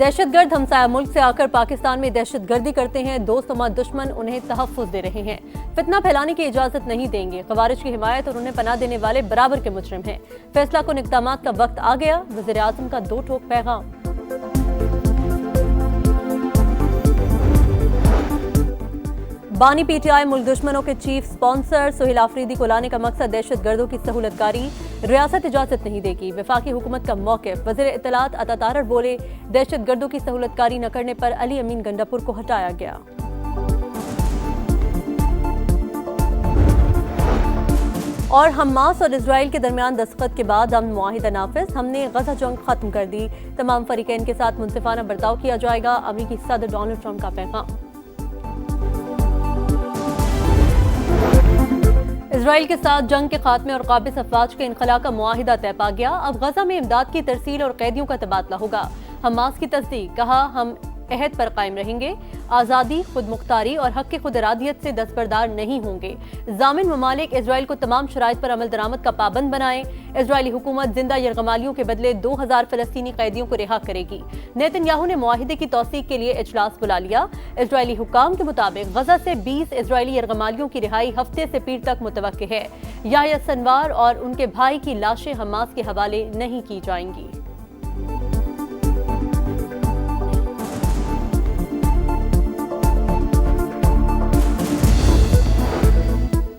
दहशतगर्द हमसाया मुल्क से आकर पाकिस्तान में दहशतगर्दी करते हैं, दोस्त और दुश्मन उन्हें तहफ्फुज़ दे रहे हैं, फितना फैलाने की इजाजत नहीं देंगे। ख़वारिज की हिमायत और उन्हें पनाह देने वाले बराबर के मुजरिम हैं। फैसला कुन इक़दामात का वक्त आ गया, वज़ीर आज़म का दो टोक पैगाम। बानी पीटीआई मुल्क दुश्मनों के चीफ स्पॉन्सर सुहेल आफरीदी को लाने का मकसद दहशतगर्दों की सहूलतकारी, रियासत इजाजत नहीं देगी। वफाकी हुकूमत का मौक़िफ़, वज़ीर इत्तलात अता तारर बोले, दहशतगर्दों की सहूलतकारी न करने पर अली अमीन गंडापुर को हटाया गया। और हमास और इजराइल के दरमियान दस्तखत के बाद अमन मुआहिदा नाफिज, हमने गजा जंग खत्म कर दी, तमाम फरीकैन के साथ मुंसिफाना बर्ताव किया जाएगा। अमेरिकी सदर डोनाल्ड ट्रंप का पैगाम। इजराइल के साथ जंग के खात्मे और काबिज अफवाज के इनखला का मुआहिदा तय पा गया। अब गजा में इमदाद की तरसील और कैदियों का तबादला होगा। हमास की तस्दीक, कहा हम अहद पर कायम रहेंगे, आज़ादी, खुद मुख्तारी और हक की खुद इरादियत से दस्तबरदार नहीं होंगे। जामिन ममालिक इजराइल को तमाम शराइत पर अमल दरामद का पाबंद बनाएं। इजरायली हुकूमत जिंदा यरगमालियों के बदले 2000 फलस्तीनी कैदियों को रिहा करेगी। नेतन्याहू ने मुआहिदे की तौसीक के लिए इजलास बुला लिया। इजरायली हुकाम के मुताबिक गजा से 20 इजरायली यरगमालियों की रिहाई हफ्ते से पीर तक मुतवक्के है। याह्या सिनवार और उनके भाई की लाशें हमास के हवाले नहीं की जाएंगी।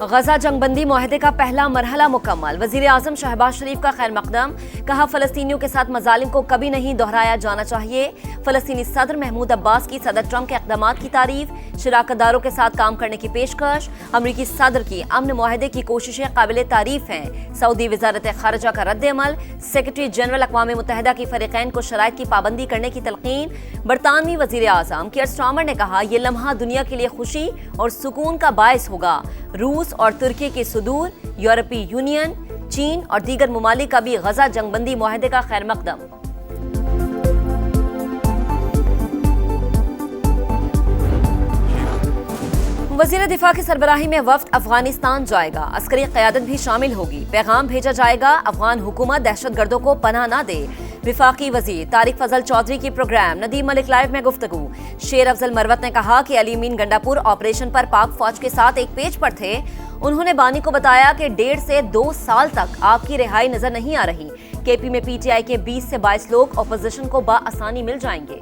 गजा जंगबंदी मुआहदे का पहला मरहला मुकम्मल, वजीर आजम शहबाज शरीफ का खैर मकदम, कहा फलस्तीनियों के साथ मजालिम को कभी नहीं दोहराया जाना चाहिए। फलस्तीनी सदर महमूद अब्बास की सदर ट्रंप के इक़दामात की तारीफ, शराकतदारों के साथ काम करने की पेशकश। अमरीकी सदर की अमन मुआहदे की कोशिशें काबिल तारीफ हैं। सऊदी वजारत खारजा का रद्द अमल, सेक्रेटरी जनरल अक़वाम मुत्तहिदा की फरीक़ैन को शराइत की पाबंदी करने की तलक़ीन। बरतानवी वजीर आज़म कीयर स्टारमर ने कहा, यह लम्हा दुनिया के लिए खुशी और सुकून का बायस होगा। रूस और तुर्की के सुदूर, यूरोपीय यूनियन, चीन और दीगर ममालिक का भी गजा जंगबंदी मुआहदे का खैर मकदम। वज़ीर दिफा की सरबराही में वफ्द अफगानिस्तान जाएगा, अस्करी क़यादत भी शामिल होगी। पैगाम भेजा जाएगा, अफगान हुकूमत दहशतगर्दों को पनाह ना दे। विफाकी वजीर तारिक फजल चौधरी की प्रोग्राम नदीम मलिक लाइव में गुफ्तगू। शेर अफजल मरवत ने कहा कि अली अमीन गंडापुर ऑपरेशन पर पाक फौज के साथ एक पेज पर थे। उन्होंने बानी को बताया कि 1.5 से 2 साल तक आपकी रिहाई नजर नहीं आ रही। केपी में पीटीआई के 20 से 22 लोग अपोजिशन को बाआसानी मिल जाएंगे।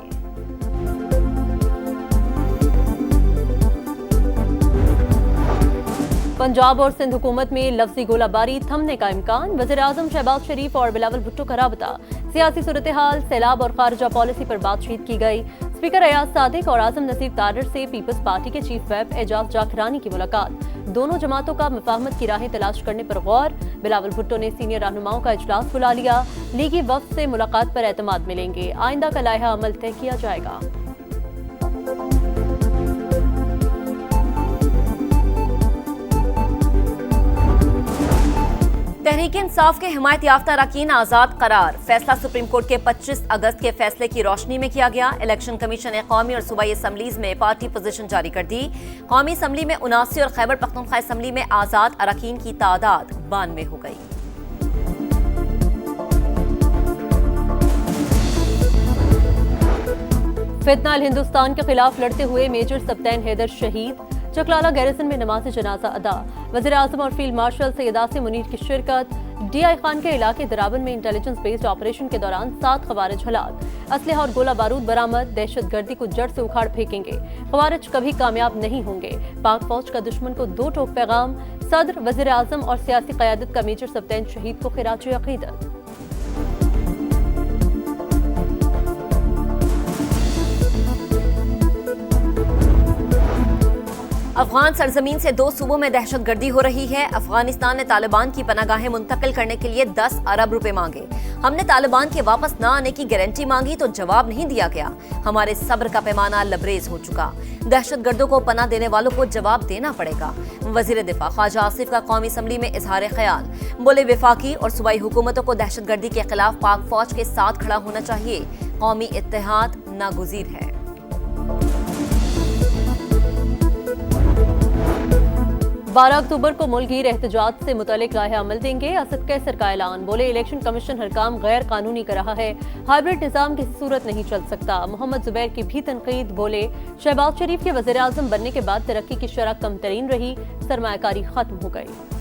पंजाब और सिंध हुकूमत में लफ्जी गोलाबारी थमने का इम्कान, वज़ीर आज़म शहबाज शरीफ और बिलावल भुट्टो का राबता। सियासी सूरत हाल, सैलाब और खारजा पॉलिसी पर बातचीत की गई। स्पीकर अयाज सादिक और आज़म नसीर तारर से पीपल्स पार्टी के चीफ व्हिप एजाज जाखरानी की मुलाकात। दोनों जमातों का मुफाहमत की राहें तलाश करने पर गौर। बिलावल भुट्टो ने सीनियर रहनुमाओं का इजलास बुला लिया। लीगी वफ्द से मुलाकात पर एतमाद मिलेंगे, आइंदा का लायहा अमल तय किया जाएगा। तहरीक इंसाफ के हिमायत याफ्ता अरकान आज़ाद करार, फैसला सुप्रीम कोर्ट के 25 अगस्त के फैसले की रोशनी में किया गया। इलेक्शन कमीशन ने कौमी और सूबाई असम्बलीज में पार्टी पोजीशन जारी कर दी। कौमी असम्बली में 79 और खैबर पख्तूनख्वा असम्बली में आज़ाद अरकान की तादाद 92 हो गई। फितना अल हिंदुस्तान के खिलाफ लड़ते हुए मेजर सब्तैन हैदर शहीद। चकलाला गैरिसन में नमाज जनाजा अदा। वज़ीर आज़म और फील्ड मार्शल सैयद आसिम मुनीर की शिरकत। डीआई खान के इलाके दराबन में इंटेलिजेंस बेस्ड ऑपरेशन के दौरान 7 ख़वारिज हलाक। असलहा और गोला बारूद बरामद, दहशतगर्दी को जड़ से उखाड़ फेंकेंगे। ख़वारिज कभी कामयाब नहीं होंगे। पाक फौज का दुश्मन को दो टोक पैगाम। सदर, वज़ीर आज़म और सियासी क़यादत का मेजर सब्तैन शहीद को खिराज अक़ीदत। अफगान सरजमीन से 2 सूबों में दहशतगर्दी हो रही है। अफगानिस्तान ने तालिबान की पनागाहें मुंतकिल करने के लिए 10 अरब रुपए मांगे। हमने तालिबान के वापस न आने की गारंटी मांगी तो जवाब नहीं दिया गया। हमारे सब्र का पैमाना लबरेज हो चुका। दहशतगर्दों को पनाह देने वालों को जवाब देना पड़ेगा। वजीर दिफा ख्वाजा आसिफ का कौमी असम्बली में इजहार ख्याल, बोले विफाकी और सूबाई हुकूमतों को दहशतगर्दी के खिलाफ पाक फौज के साथ खड़ा होना चाहिए। कौमी इत्तेहाद नागुज़ीर है। 12 अक्टूबर को मुल्कगीर एहतजाज से मुतल्लिक राह अमल देंगे। असद कैसर का ऐलान, बोले इलेक्शन कमीशन हर काम गैर कानूनी कर रहा है, हाइब्रिड निजाम किसी सूरत नहीं चल सकता। मोहम्मद जुबैर की भी तनकीद, बोले शहबाज शरीफ के वज़ीर आज़म बनने के बाद तरक्की की शरह कम तरीन रही, सरमायाकारी खत्म हो गई।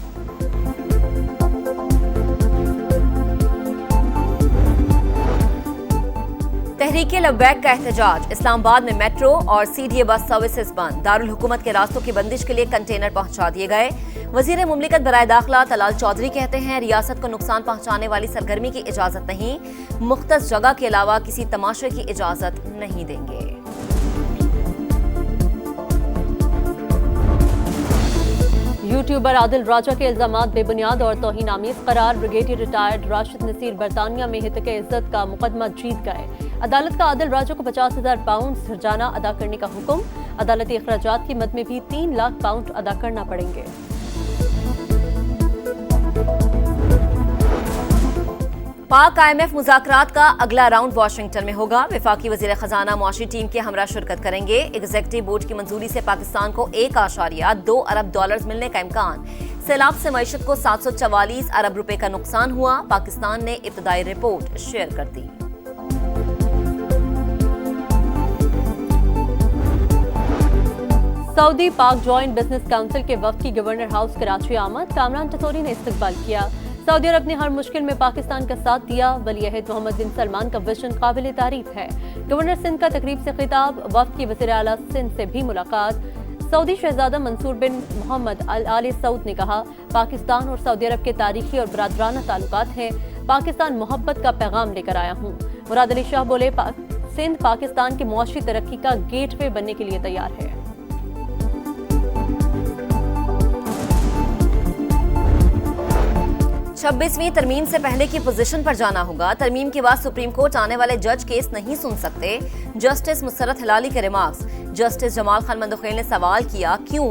तहरीक लब्बैक का एहतजाज, इस्लामाबाद में मेट्रो और सीडीए बस सर्विसेज बंद, दारुल हुकूमत के रास्तों की बंदिश के लिए कंटेनर पहुंचा दिए गए। वजीर मुमलिकत बराए दाखिला तलाल चौधरी कहते हैं रियासत को नुकसान पहुंचाने वाली सरगर्मी की इजाजत नहीं, मुख्तस जगह के अलावा किसी तमाशे की इजाजत नहीं देंगे। यूट्यूबर आदिल राजा के इल्जामात बेबुनियाद और तौहीन-आमीज करार, ब्रिगेडियर रिटायर्ड राशिद नसीर बरतानिया में हितके इज्जत का मुकदमा जीत गए। अदालत का आदिल राजा को 50,000 पाउंड हर्जाना अदा करने का हुक्म, अदालती अखराजात की मद में भी 3 लाख पाउंड अदा करना पड़ेंगे। पाक IMF मुज़ाकरात का अगला राउंड वाशिंगटन में होगा। वफाकी वज़ीर खजाना मुआशी टीम के हमरा शिरकत करेंगे। एग्जीक्यूटिव बोर्ड की मंजूरी से पाकिस्तान को $1.2 अरब मिलने का इम्कान। सैलाब से मईशत को 744 अरब रुपए का नुकसान हुआ। पाकिस्तान ने इब्तदाई रिपोर्ट शेयर कर दी। सऊदी पाक जॉइंट बिजनेस काउंसिल के वफ्द की गवर्नर हाउस कराची आमद, कामरान टटोरी ने इस्तकबाल किया। सऊदी अरब ने हर मुश्किल में पाकिस्तान का साथ दिया। वली-ए-अहद मोहम्मद बिन सलमान का विजन काबिल तारीफ है। गवर्नर सिंध का तकरीब से खिताब, वफ्द की वज़ीर आला सिंध से भी मुलाकात। सऊदी शहजादा मंसूर बिन मोहम्मद अल आले सऊद ने कहा, पाकिस्तान और सऊदी अरब के तारीखी और बरादराना ताल्लुकात हैं। पाकिस्तान मोहब्बत का पैगाम लेकर आया हूँ। मुराद अली शाह बोले, सिंध पाकिस्तान की मुआशी तरक्की का गेटवे बनने के लिए तैयार है। 26वीं तरमीम से पहले की पोजीशन पर जाना होगा। तरमीम के बाद सुप्रीम कोर्ट आने वाले जज केस नहीं सुन सकते। जस्टिस मुसरत हिलाली के रिमार्क्स। जस्टिस जमाल खान मंदोखेल ने सवाल किया, क्यों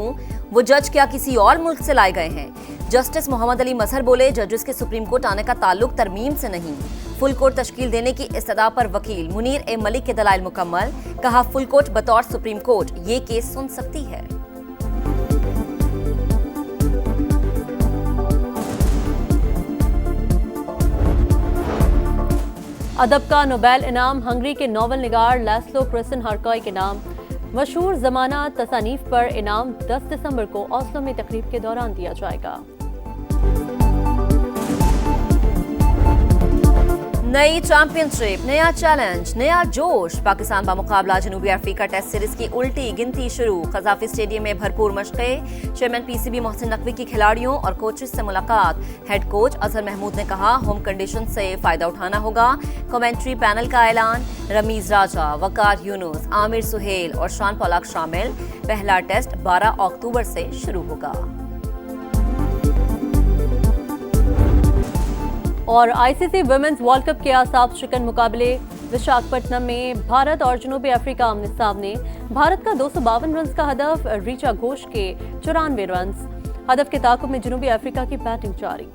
वो जज क्या किसी और मुल्क से लाए गए हैं? जस्टिस मोहम्मद अली मजहर बोले, जजेस के सुप्रीम कोर्ट आने का ताल्लुक तरमीम से नहीं। फुल कोर्ट तश्कील देने की इस्तदा पर वकील मुनीर ए मलिक के दलाइल मुकम्मल। कहा, फुल कोर्ट बतौर सुप्रीम कोर्ट ये केस सुन सकती है। अदब का नोबेल इनाम हंगरी के नॉवल निगार लैस्लो क्रिस्टनहरकॉय के नाम। मशहूर ज़माना तसानीफ पर इनाम 10 दिसंबर को ओस्लो में तकरीब के दौरान दिया जाएगा। नई चैंपियनशिप, नया चैलेंज, नया जोश। पाकिस्तान बामुकाबला जनूबी अफ्रीका टेस्ट सीरीज की उल्टी गिनती शुरू। कज़ाफी स्टेडियम में भरपूर मशक़ें। चेयरमैन PCB मोहसिन नकवी की खिलाड़ियों और कोचेस से मुलाकात। हेड कोच अजहर महमूद ने कहा, होम कंडीशन से फायदा उठाना होगा। कमेंट्री पैनल का ऐलान। रमीज राजा, वकार यूनुस, आमिर सुहेल और शान पोलाक शामिल। पहला टेस्ट 12 अक्टूबर से शुरू होगा। और ICC वुमेन्स वर्ल्ड कप के आसाफ शिकन मुकाबले विशाखापट्टनम में भारत और जनूबी अफ्रीका आमने सामने। भारत का 252 रन का हदफ, रीचा घोष के 94 रन। हदफ के ताकुब में जनूबी अफ्रीका की बैटिंग जारी।